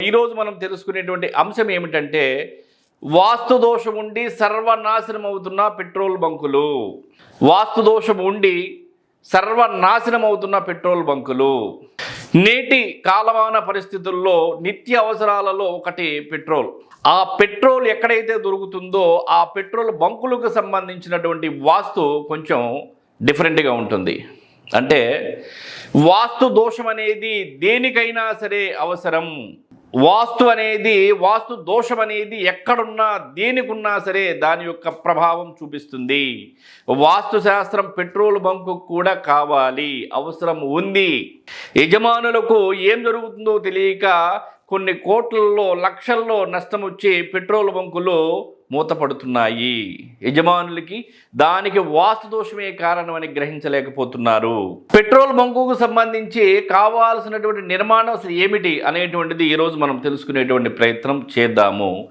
ఈరోజు మనం తెలుసుకునేటువంటి అంశం ఏమిటంటే వాస్తు దోషం ఉండి సర్వనాశనం అవుతున్న పెట్రోల్ బంకులు. వాస్తు దోషం ఉండి సర్వనాశనం అవుతున్న పెట్రోల్ బంకులు. నేటి కాలమాన పరిస్థితుల్లో నిత్య అవసరాలలో ఒకటి పెట్రోల్. ఆ పెట్రోల్ ఎక్కడైతే దొరుకుతుందో ఆ పెట్రోల్ బంకులకు సంబంధించినటువంటి వాస్తు కొంచెం డిఫరెంట్గా ఉంటుంది. అంటే వాస్తు దోషం అనేది దేనికైనా సరే అవసరం. వాస్తు దోషం అనేది ఎక్కడున్నా దేనికున్నా సరే దాని యొక్క ప్రభావం చూపిస్తుంది. వాస్తు శాస్త్రం పెట్రోల్ బంకు కూడా కావాలి, అవసరం ఉంది. యజమానులకు ఏం జరుగుతుందో తెలియక కొన్ని కోట్లలో లక్షల్లో నష్టం వచ్చి పెట్రోల్ బంకులు మూతపడుతున్నాయి. యజమానులకి దానికి వాస్తు దోషమే కారణమని గ్రహించలేకపోతున్నారు. పెట్రోల్ బంకుకు సంబంధించి కావాల్సినటువంటి నిర్మాణం అసలు ఏమిటి అనేటువంటిది ఈరోజు మనం తెలుసుకునేటువంటి ప్రయత్నం చేద్దాము.